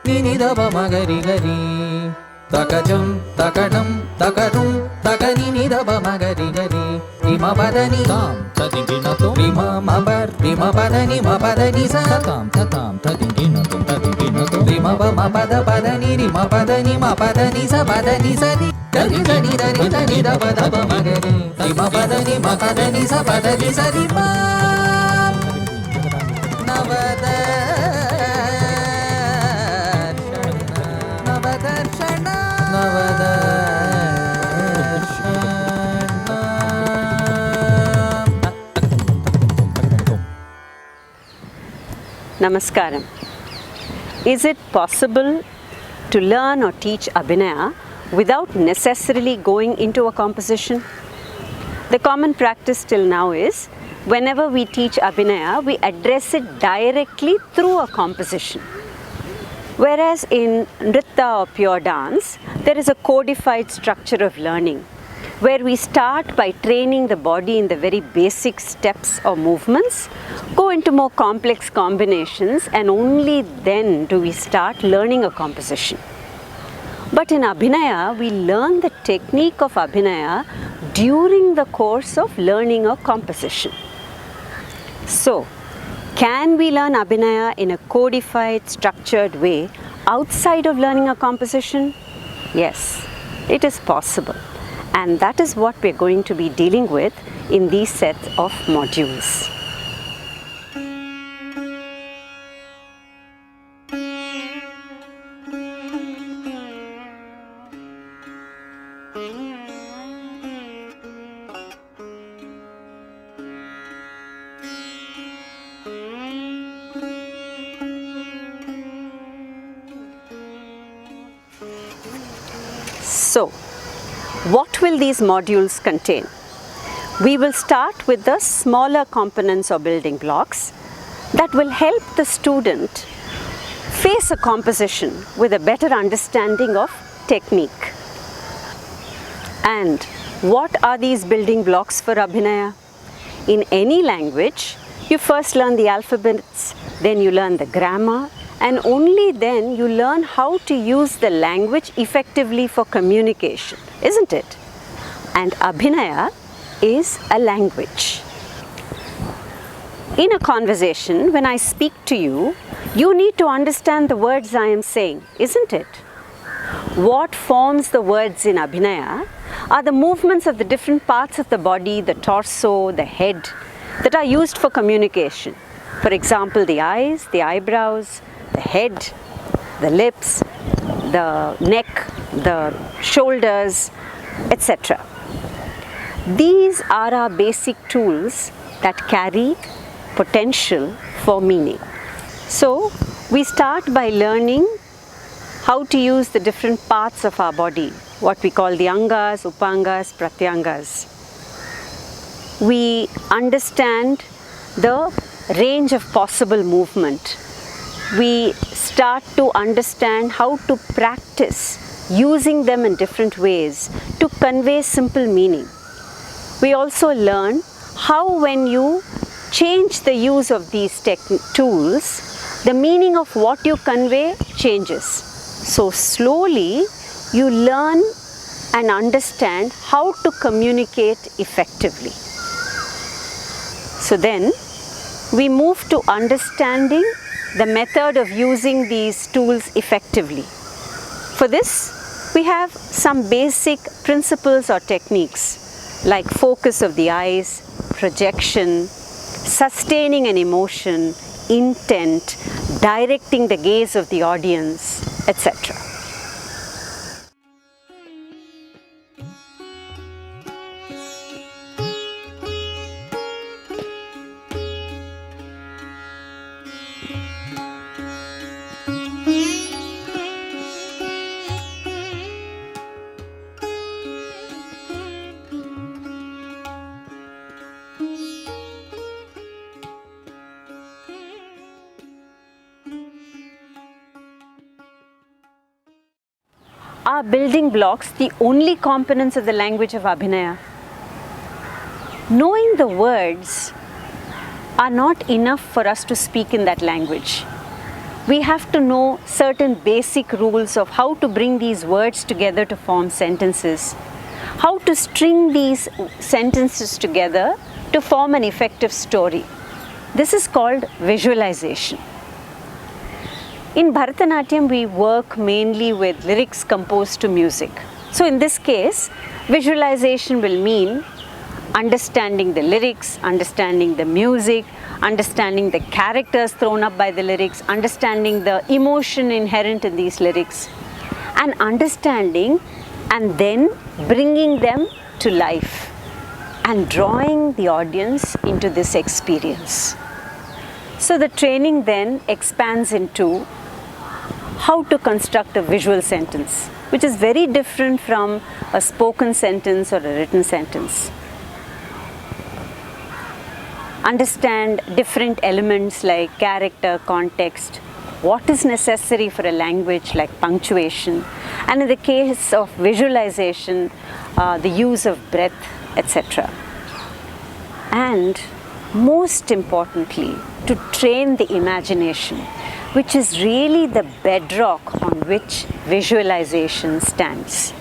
Nini daba magari gari. Takajam, takadam, takarum, takanini daba magari gari. Rima padani tam, tadinginatum. Rima mabar, rima padani mapadani sa. Tatam, tatam, tadinginatum, tadinginatum. Rima ba mapada padani, rima padani mapadani sa padani sa di. Dani dani dani dani daba daba magari. Rima padani mapadani sa padani sa rima. Navada. Namaskaram. Is it possible to learn or teach Abhinaya without necessarily going into a composition? The common practice till now is, whenever we teach Abhinaya, we address it directly through a composition. Whereas in Nritta or pure dance, there is a codified structure of learning, where we start by training the body in the very basic steps or movements, go into more complex combinations, and only then do we start learning a composition. But in Abhinaya, we learn the technique of Abhinaya during the course of learning a composition. So, can we learn Abhinaya in a codified, structured way outside of learning a composition? Yes, it is possible. And that is what we're going to be dealing with in these sets of modules. So, what will these modules contain? We will start with the smaller components or building blocks that will help the student face a composition with a better understanding of technique. And what are these building blocks for Abhinaya? In any language, you first learn the alphabets, then you learn the grammar, and only then you learn how to use the language effectively for communication, isn't it? And Abhinaya is a language. In a conversation, when I speak to you, you need to understand the words I am saying, isn't it? What forms the words in Abhinaya are the movements of the different parts of the body, the torso, the head, that are used for communication. For example, the eyes, the eyebrows, the head, the lips, the neck, the shoulders, etc. These are our basic tools that carry potential for meaning. So, we start by learning how to use the different parts of our body, what we call the angas, upangas, pratyangas. We understand the range of possible movement. We start to understand how to practice using them in different ways to convey simple meaning. We also learn how, when you change the use of these tools, the meaning of what you convey changes. So slowly you learn and understand how to communicate effectively. So then we move to understanding the method of using these tools effectively. For this, we have some basic principles or techniques like focus of the eyes, projection, sustaining an emotion, intent, directing the gaze of the audience, etc. Are building blocks the only components of the language of Abhinaya? Knowing the words are not enough for us to speak in that language. we have to know certain basic rules of how to bring these words together to form sentences, how to string these sentences together to form an effective story. This is called visualization. In Bharatanatyam, we work mainly with lyrics composed to music. So in this case, visualization will mean understanding the lyrics, understanding the music, understanding the characters thrown up by the lyrics, understanding the emotion inherent in these lyrics, and understanding and then bringing them to life and drawing the audience into this experience. So the training then expands into how to construct a visual sentence, which is very different from a spoken sentence or a written sentence. Understand different elements like character, context, what is necessary for a language like punctuation, and in the case of visualization, the use of breath, etc. And most importantly, to train the imagination, which is really the bedrock on which visualization stands.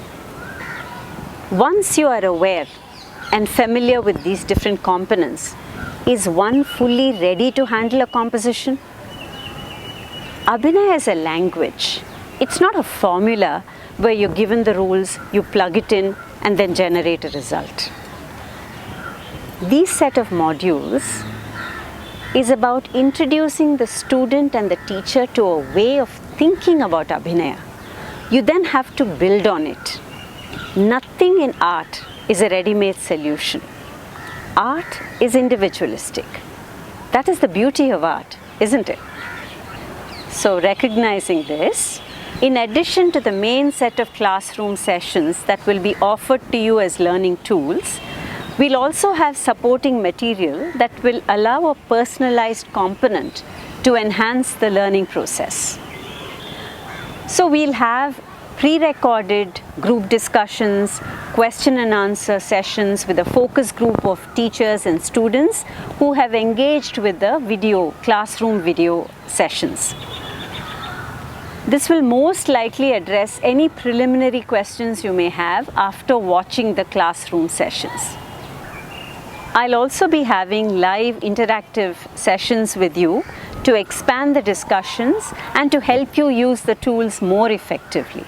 Once you are aware and familiar with these different components, is one fully ready to handle a composition? Abhinaya is a language. It's not a formula where you're given the rules, you plug it in, and then generate a result. These set of modules is about introducing the student and the teacher to a way of thinking about Abhinaya. You then have to build on it. Nothing in art is a ready-made solution. Art is individualistic. That is the beauty of art, isn't it? So recognizing this, in addition to the main set of classroom sessions that will be offered to you as learning tools, we'll also have supporting material that will allow a personalized component to enhance the learning process. So we'll have pre-recorded group discussions, question and answer sessions with a focus group of teachers and students who have engaged with the classroom video sessions. This will most likely address any preliminary questions you may have after watching the classroom sessions. I'll also be having live interactive sessions with you to expand the discussions and to help you use the tools more effectively.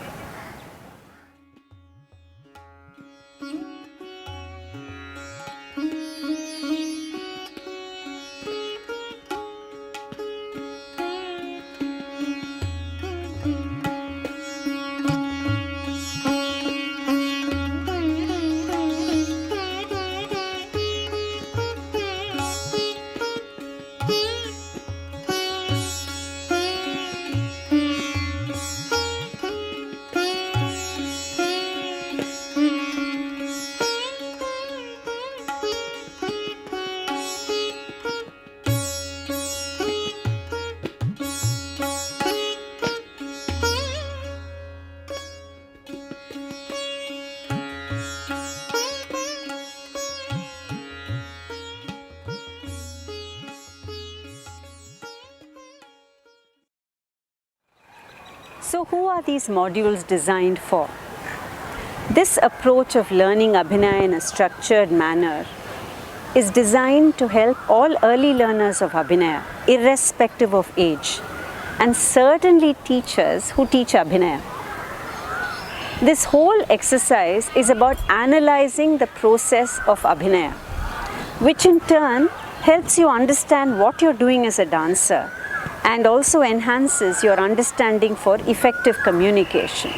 So who are these modules designed for? This approach of learning Abhinaya in a structured manner is designed to help all early learners of Abhinaya, irrespective of age, and certainly teachers who teach Abhinaya. This whole exercise is about analyzing the process of Abhinaya, which in turn helps you understand what you're doing as a dancer and also enhances your understanding for effective communication.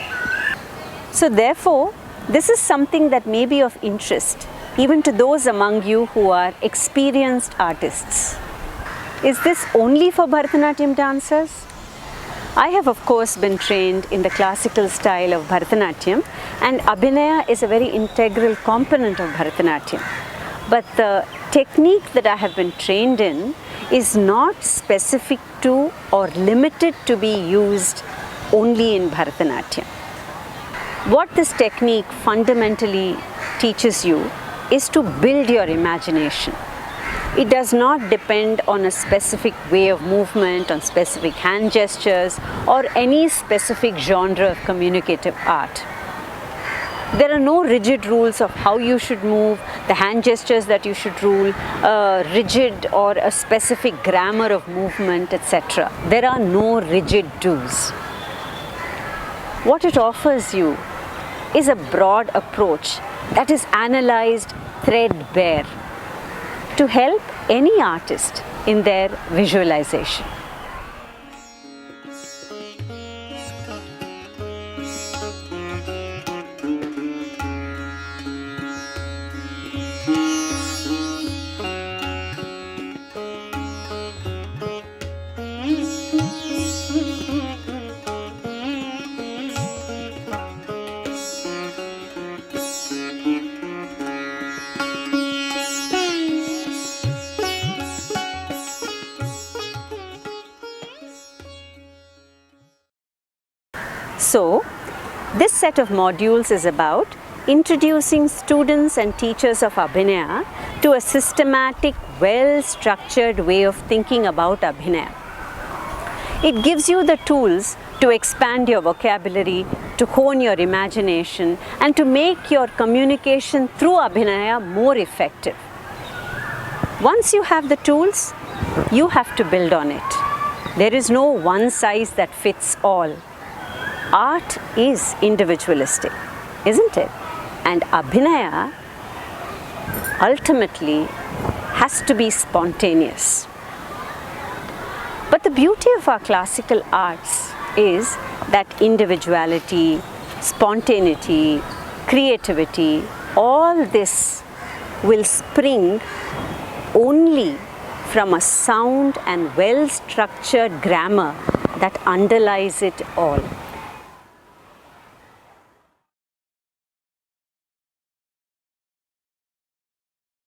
So therefore, this is something that may be of interest even to those among you who are experienced artists. Is this only for Bharatanatyam dancers? I have of course been trained in the classical style of Bharatanatyam, and Abhinaya is a very integral component of Bharatanatyam. But the technique that I have been trained in is not specific to or limited to be used only in Bharatanatyam. What this technique fundamentally teaches you is to build your imagination. It does not depend on a specific way of movement, on specific hand gestures, or any specific genre of communicative art. There are no rigid rules of how you should move, the hand gestures that you should rule, a rigid or a specific grammar of movement, etc. There are no rigid do's. What it offers you is a broad approach that is analyzed threadbare to help any artist in their visualization. So, this set of modules is about introducing students and teachers of Abhinaya to a systematic, well-structured way of thinking about Abhinaya. It gives you the tools to expand your vocabulary, to hone your imagination, and to make your communication through Abhinaya more effective. Once you have the tools, you have to build on it. There is no one size that fits all. Art is individualistic, isn't it? And Abhinaya ultimately has to be spontaneous. But the beauty of our classical arts is that individuality, spontaneity, creativity, all this will spring only from a sound and well-structured grammar that underlies it all.